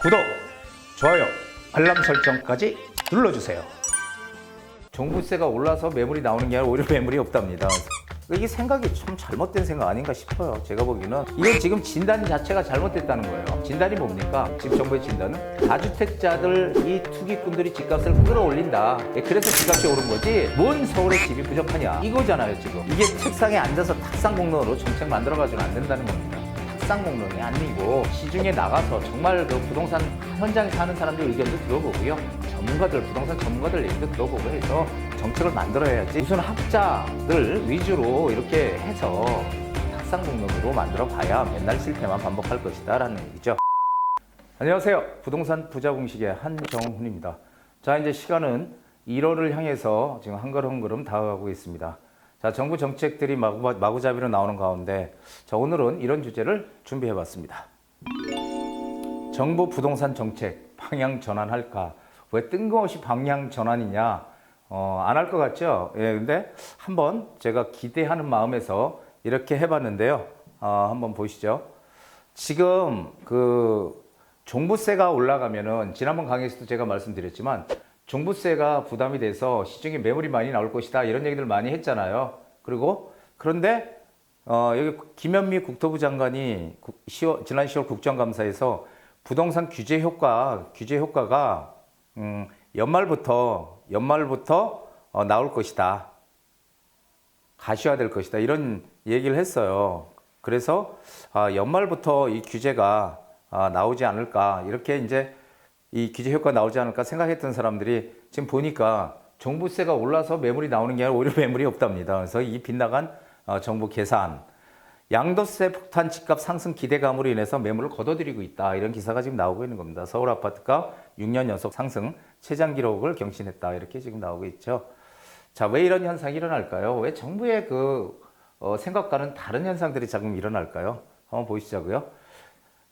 구독, 좋아요, 알람 설정까지 눌러주세요. 종부세가 올라서 매물이 나오는 게 아니라 오히려 매물이 없답니다. 이게 생각이 좀 잘못된 생각 아닌가 싶어요. 제가 보기에는 이건 지금 진단 자체가 잘못됐다는 거예요. 진단이 뭡니까? 지금 정부의 진단은 다주택자들, 이 투기꾼들이 집값을 끌어올린다. 그래서 집값이 오른 거지 뭔 서울에 집이 부족하냐 이거잖아요. 지금 이게 책상에 앉아서 탁상공론으로 정책 만들어가지고는 안 된다는 겁니다. 탁상공론이 아니고 시중에 나가서 정말 그 부동산 현장에 사는 사람들 의견도 들어보고요, 전문가들, 부동산 전문가들 얘기도 들어보고 해서 정책을 만들어야지 무슨 학자들 위주로 이렇게 해서 탁상공론으로 만들어 봐야 맨날 실패만 반복할 것이다 라는 얘기죠. 안녕하세요. 부동산 부자 공식의 한정훈입니다. 자, 이제 시간은 1월을 향해서 지금 한 걸음 한 걸음 다가가고 있습니다. 자, 정부 정책들이 마구잡이로 나오는 가운데 자, 오늘은 이런 주제를 준비해 봤습니다. 정부 부동산 정책 방향 전환할까? 왜 뜬금없이 방향 전환이냐? 안 할 것 같죠? 예, 근데 한번 제가 기대하는 마음에서 이렇게 해봤는데요. 한번 보시죠. 지금 그 종부세가 올라가면은 지난번 강의에서도 제가 말씀드렸지만 종부세가 부담이 돼서 시중에 매물이 많이 나올 것이다 이런 얘기들 많이 했잖아요. 그런데 여기 김현미 국토부 장관이 지난 10월 국정감사에서 부동산 규제 효과가 연말부터 나올 것이다. 가시화될 것이다. 이런 얘기를 했어요. 그래서 연말부터 이 규제가 나오지 않을까. 이렇게 이제 이 규제 효과가 나오지 않을까 생각했던 사람들이 지금 보니까 종부세가 올라서 매물이 나오는 게 아니라 오히려 매물이 없답니다. 그래서 이 빗나간 정부 계산, 양도세 폭탄 집값 상승 기대감으로 인해서 매물을 걷어들이고 있다. 이런 기사가 지금 나오고 있는 겁니다. 서울 아파트값 6년 연속 상승, 최장 기록을 경신했다. 이렇게 지금 나오고 있죠. 자, 왜 이런 현상이 일어날까요? 왜 정부의 그 생각과는 다른 현상들이 자꾸 일어날까요? 한번 보시자고요.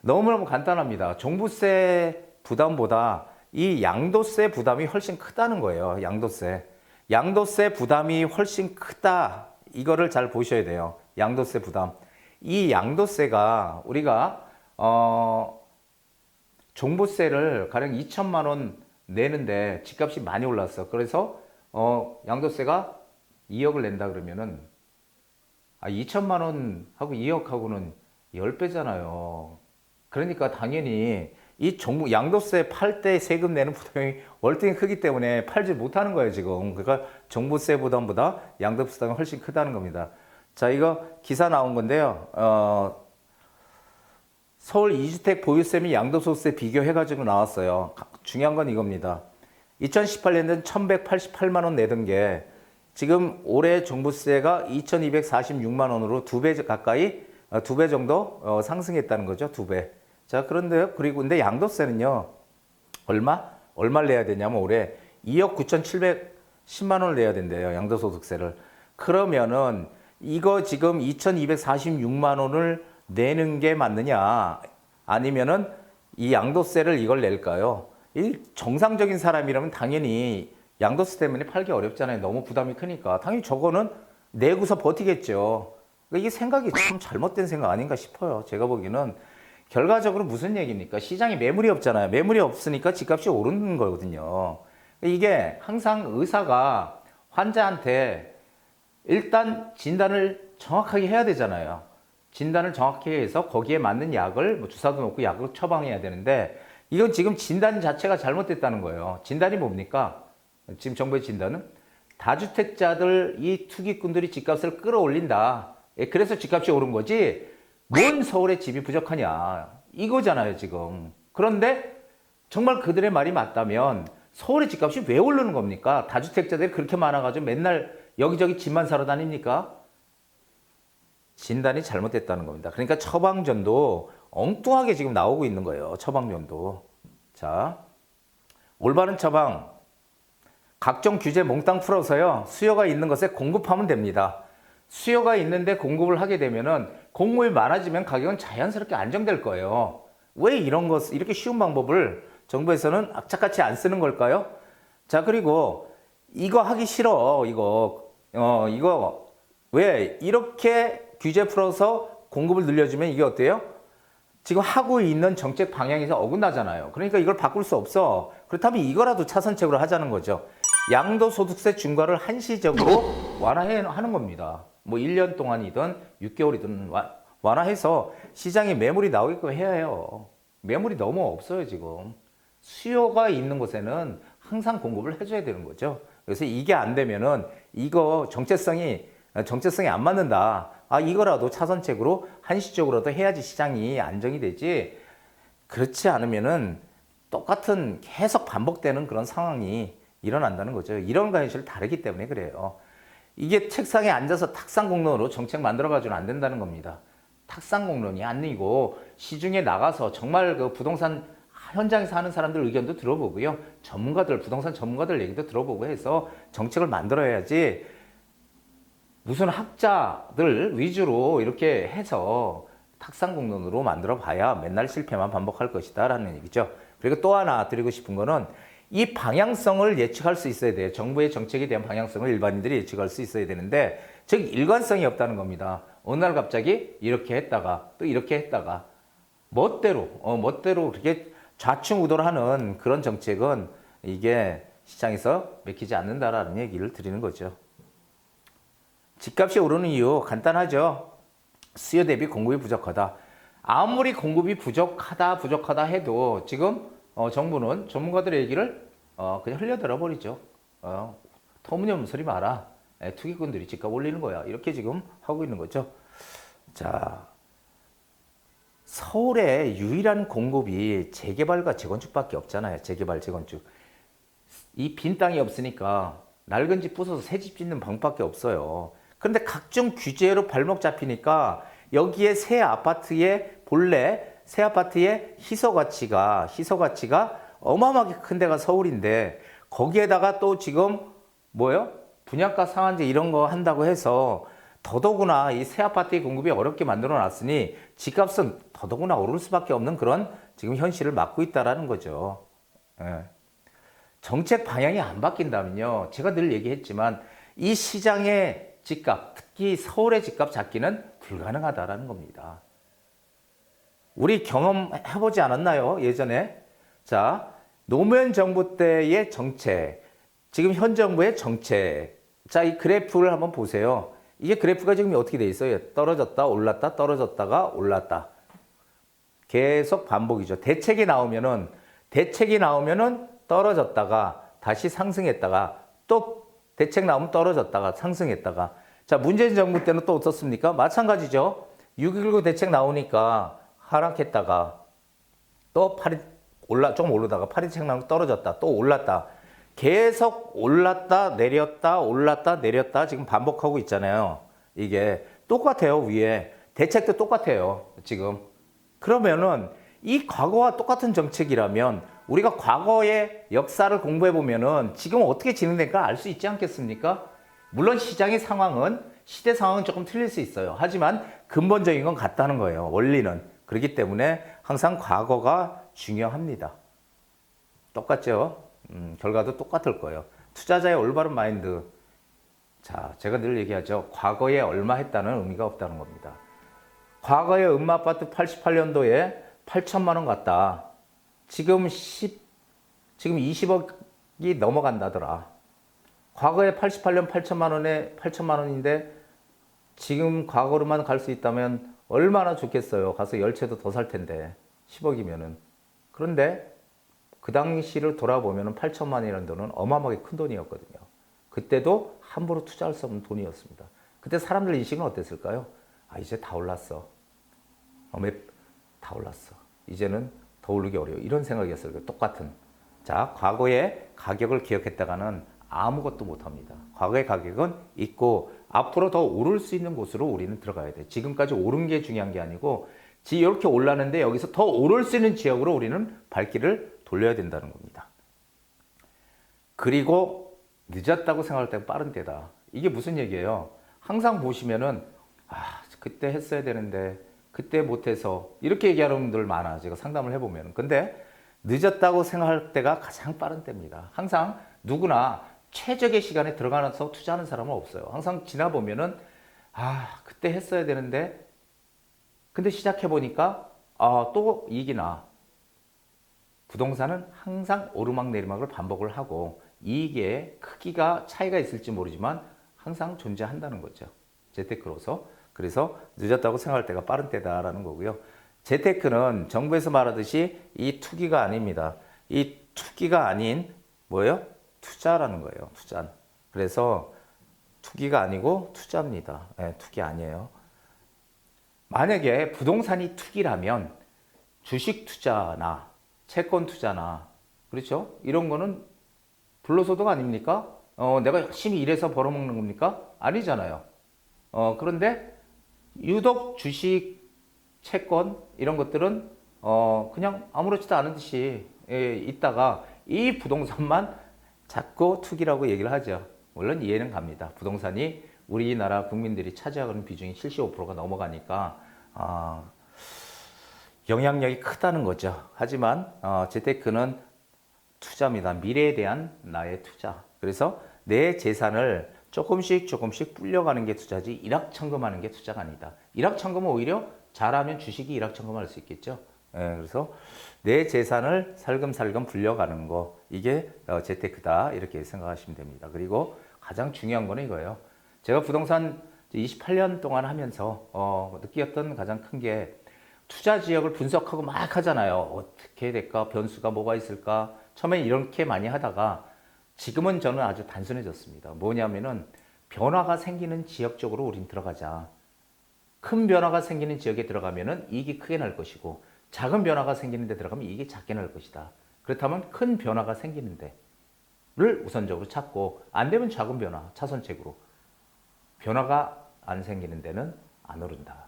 너무너무 간단합니다. 종부세 부담보다 이 양도세 부담이 훨씬 크다는 거예요. 양도세 부담이 훨씬 크다. 이거를 잘 보셔야 돼요. 양도세 부담. 이 양도세가 우리가 종부세를 가령 2천만 원 내는데 집값이 많이 올랐어. 그래서 양도세가 2억을 낸다 그러면은 2천만 원하고 2억하고는 10배잖아요. 그러니까 당연히 이 양도세 팔 때 세금 내는 부담이 월등히 크기 때문에 팔지 못하는 거예요, 지금. 그러니까 종부세 부담보다 양도세 부담이 훨씬 크다는 겁니다. 자, 이거 기사 나온 건데요. 서울 2주택 보유세 및 양도소득세 비교해가지고 나왔어요. 중요한 건 이겁니다. 2018년에는 1,188만 원 내던 게 지금 올해 종부세가 2,246만 원으로 2배 가까이, 2배 정도 상승했다는 거죠. 2배. 자, 그런데요. 근데 양도세는요. 얼마를 내야 되냐면 올해 2억 9,710만 원을 내야 된대요. 양도소득세를. 그러면은 이거 지금 2,246만 원을 내는 게 맞느냐? 아니면은 이 양도세를 이걸 낼까요? 이 정상적인 사람이라면 당연히 양도세 때문에 팔기 어렵잖아요. 너무 부담이 크니까. 당연히 저거는 내고서 버티겠죠. 이게 생각이 참 잘못된 생각 아닌가 싶어요. 제가 보기에는. 결과적으로 무슨 얘기입니까? 시장에 매물이 없잖아요. 매물이 없으니까 집값이 오르는 거거든요. 이게 항상 의사가 환자한테 일단 진단을 정확하게 해야 되잖아요. 진단을 정확히 해서 거기에 맞는 약을 주사도 놓고 약을 처방해야 되는데 이건 지금 진단 자체가 잘못됐다는 거예요. 진단이 뭡니까? 지금 정부의 진단은 다주택자들, 이 투기꾼들이 집값을 끌어올린다. 그래서 집값이 오른 거지 뭔 서울에 집이 부족하냐 이거잖아요 지금. 그런데 정말 그들의 말이 맞다면 서울의 집값이 왜 오르는 겁니까? 다주택자들이 그렇게 많아가지고 맨날 여기저기 집만 사러 다닙니까? 진단이 잘못됐다는 겁니다. 그러니까 처방전도 엉뚱하게 지금 나오고 있는 거예요. 처방전도. 자, 올바른 처방. 각종 규제 몽땅 풀어서요. 수요가 있는 것에 공급하면 됩니다. 수요가 있는데 공급을 하게 되면은 공급이 많아지면 가격은 자연스럽게 안정될 거예요. 왜 이렇게 쉬운 방법을 정부에서는 악착같이 안 쓰는 걸까요? 자, 그리고 이거 하기 싫어. 이거 왜 이렇게 규제 풀어서 공급을 늘려주면 이게 어때요? 지금 하고 있는 정책 방향에서 어긋나잖아요. 그러니까 이걸 바꿀 수 없어. 그렇다면 이거라도 차선책으로 하자는 거죠. 양도소득세 중과를 한시적으로 완화하는 겁니다. 뭐 1년 동안이든 6개월이든 완화해서 시장에 매물이 나오게끔 해야 해요. 매물이 너무 없어요, 지금. 수요가 있는 곳에는 항상 공급을 해줘야 되는 거죠. 그래서 이게 안 되면은 이거 정체성이 안 맞는다. 아, 이거라도 차선책으로 한시적으로도 해야지 시장이 안정이 되지. 그렇지 않으면은 똑같은 계속 반복되는 그런 상황이 일어난다는 거죠. 이런 거와 현실이 다르기 때문에 그래요. 이게 책상에 앉아서 탁상공론으로 정책 만들어가지고는 안 된다는 겁니다. 탁상공론이 아니고 시중에 나가서 정말 그 부동산 현장에서 하는 사람들 의견도 들어보고요. 부동산 전문가들 얘기도 들어보고 해서 정책을 만들어야지 무슨 학자들 위주로 이렇게 해서 탁상공론으로 만들어 봐야 맨날 실패만 반복할 것이다 라는 얘기죠. 그리고 또 하나 드리고 싶은 거는 이 방향성을 예측할 수 있어야 돼요. 정부의 정책에 대한 방향성을 일반인들이 예측할 수 있어야 되는데 즉 일관성이 없다는 겁니다. 어느 날 갑자기 이렇게 했다가 또 이렇게 했다가 멋대로 그렇게 좌충우돌하는 그런 정책은 이게 시장에서 먹히지 않는다라는 얘기를 드리는 거죠. 집값이 오르는 이유 간단하죠. 수요 대비 공급이 부족하다. 아무리 공급이 부족하다 해도 지금 정부는 전문가들의 얘기를 그냥 흘려들어 버리죠. 터무니없는 소리 마라. 투기꾼들이 집값 올리는 거야. 이렇게 지금 하고 있는 거죠. 자, 서울의 유일한 공급이 재개발과 재건축밖에 없잖아요. 재개발, 재건축. 이 빈 땅이 없으니까 낡은 집 부숴서 새 집 짓는 방법밖에 없어요. 그런데 각종 규제로 발목 잡히니까 여기에 본래 새 아파트의 희소 가치가 어마어마하게 큰 데가 서울인데 거기에다가 또 지금 분양가 상한제 이런 거 한다고 해서 더더구나 이 새 아파트의 공급이 어렵게 만들어 놨으니 집값은 더더구나 오를 수밖에 없는 그런 지금 현실을 맞고 있다라는 거죠. 예. 정책 방향이 안 바뀐다면요. 제가 늘 얘기했지만 이 시장의 집값, 특히 서울의 집값 잡기는 불가능하다라는 겁니다. 우리 경험해보지 않았나요? 예전에. 자, 노무현 정부 때의 정책, 지금 현 정부의 정책. 자, 이 그래프를 한번 보세요. 이게 그래프가 지금 어떻게 돼 있어요? 떨어졌다, 올랐다, 떨어졌다가 올랐다. 계속 반복이죠. 대책이 나오면은 떨어졌다가 다시 상승했다가 또 대책 나오면 떨어졌다가 상승했다가. 자, 문재인 정부 때는 또 어떻습니까? 마찬가지죠. 6.19 대책 나오니까 하락했다가 또 좀 오르다가 파리 대책 나오면 떨어졌다. 또 올랐다. 계속 올랐다 내렸다 지금 반복하고 있잖아요. 이게 똑같아요. 위에 대책도 똑같아요. 지금. 그러면은 이 과거와 똑같은 정책이라면 우리가 과거의 역사를 공부해 보면은 지금 어떻게 진행될까 알 수 있지 않겠습니까? 물론 시대 상황은 조금 틀릴 수 있어요. 하지만 근본적인 건 같다는 거예요. 원리는. 그렇기 때문에 항상 과거가 중요합니다. 똑같죠? 결과도 똑같을 거예요. 투자자의 올바른 마인드. 자, 제가 늘 얘기하죠. 과거에 얼마 했다는 의미가 없다는 겁니다. 과거에 음마아파트 88년도에 8천만 원 갔다. 지금 20억이 넘어간다더라. 과거에 88년 8천만 원인데 지금 과거로만 갈 수 있다면 얼마나 좋겠어요. 가서 10채도 더 살 텐데. 10억이면은. 그런데 그 당시를 돌아보면 8천만 원이라는 돈은 어마어마하게 큰 돈이었거든요. 그때도 함부로 투자할 수 없는 돈이었습니다. 그때 사람들 인식은 어땠을까요? 아, 이제 다 올랐어. 다 올랐어. 이제는 더 오르기 어려워. 이런 생각이었어요. 똑같은. 자, 과거의 가격을 기억했다가는 아무것도 못합니다. 과거의 가격은 있고 앞으로 더 오를 수 있는 곳으로 우리는 들어가야 돼. 지금까지 오른 게 중요한 게 아니고 이렇게 올랐는데 여기서 더 오를 수 있는 지역으로 우리는 발길을 돌려야 된다는 겁니다. 그리고 늦었다고 생각할 때 빠른 때다. 이게 무슨 얘기예요? 항상 보시면은 그때 했어야 되는데 그때 못해서 이렇게 얘기하는 분들 많아. 제가 상담을 해보면. 근데 늦었다고 생각할 때가 가장 빠른 때입니다. 항상 누구나 최적의 시간에 들어가서 투자하는 사람은 없어요. 항상 지나보면은 그때 했어야 되는데 근데 시작해보니까 또 이익이 나. 부동산은 항상 오르막내리막을 반복을 하고 이익의 크기가 차이가 있을지 모르지만 항상 존재한다는 거죠. 재테크로서. 그래서 늦었다고 생각할 때가 빠른 때다라는 거고요. 재테크는 정부에서 말하듯이 이 투기가 아닙니다. 이 투기가 아닌 뭐예요? 투자라는 거예요. 투자. 그래서 투기가 아니고 투자입니다. 네, 투기 아니에요. 만약에 부동산이 투기라면 주식 투자나 채권 투자나 그렇죠? 이런 거는 불로소득 아닙니까? 내가 열심히 일해서 벌어먹는 겁니까? 아니잖아요. 그런데 유독 주식, 채권 이런 것들은 그냥 아무렇지도 않은 듯이 있다가 이 부동산만 자꾸 투기라고 얘기를 하죠. 물론 이해는 갑니다. 부동산이 우리나라 국민들이 차지하는 비중이 75%가 넘어가니까 영향력이 크다는 거죠. 하지만 재테크는 투자입니다. 미래에 대한 나의 투자. 그래서 내 재산을 조금씩 불려가는 게 투자지 일확천금하는 게 투자가 아니다. 일확천금은 오히려 잘하면 주식이 일확천금할 수 있겠죠. 그래서 내 재산을 살금살금 불려가는 거 이게 재테크다 이렇게 생각하시면 됩니다. 그리고 가장 중요한 거는 이거예요. 제가 부동산 28년 동안 하면서 느꼈던 가장 큰 게 투자 지역을 분석하고 막 하잖아요. 어떻게 될까? 변수가 뭐가 있을까? 처음엔 이렇게 많이 하다가 지금은 저는 아주 단순해졌습니다. 뭐냐면은 변화가 생기는 지역 쪽으로 우린 들어가자. 큰 변화가 생기는 지역에 들어가면은 이익이 크게 날 것이고 작은 변화가 생기는 데 들어가면 이익이 작게 날 것이다. 그렇다면 큰 변화가 생기는 데를 우선적으로 찾고 안 되면 작은 변화, 차선책으로. 변화가 안 생기는 데는 안 오른다.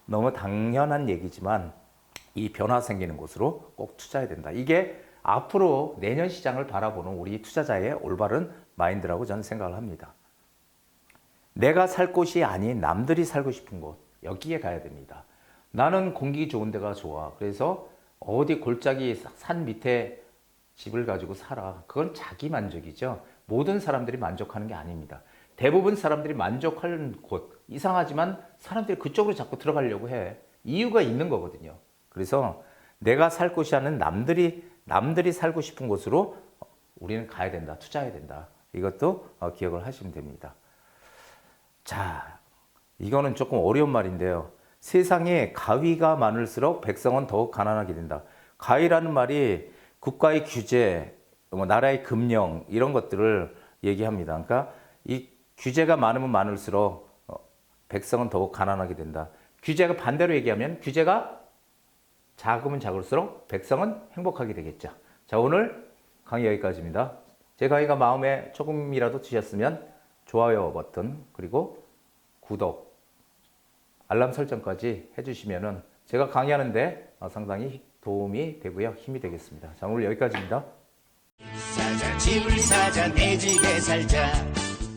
너무 당연한 얘기지만 이 변화 생기는 곳으로 꼭 투자해야 된다. 이게 앞으로 내년 시장을 바라보는 우리 투자자의 올바른 마인드라고 저는 생각을 합니다. 내가 살 곳이 아닌 남들이 살고 싶은 곳, 여기에 가야 됩니다. 나는 공기 좋은 데가 좋아. 그래서 어디 골짜기 산 밑에 집을 가지고 살아. 그건 자기 만족이죠. 모든 사람들이 만족하는 게 아닙니다. 대부분 사람들이 만족하는 곳, 이상하지만 사람들이 그쪽으로 자꾸 들어가려고 해. 이유가 있는 거거든요. 그래서 내가 살 곳이 아닌 남들이 살고 싶은 곳으로 우리는 가야 된다. 투자해야 된다. 이것도 기억을 하시면 됩니다. 자, 이거는 조금 어려운 말인데요. 세상에 가위가 많을수록 백성은 더욱 가난하게 된다. 가위라는 말이 국가의 규제, 나라의 금령 이런 것들을 얘기합니다. 그러니까 이 규제가 많으면 많을수록 백성은 더욱 가난하게 된다. 규제가 반대로 얘기하면 규제가 작으면 작을수록 백성은 행복하게 되겠죠. 자, 오늘 강의 여기까지입니다. 제 강의가 마음에 조금이라도 드셨으면 좋아요 버튼 그리고 구독, 알람 설정까지 해주시면은 제가 강의하는데 상당히 도움이 되고요. 힘이 되겠습니다. 자, 오늘 여기까지입니다. 집을 사자 내 집에 살자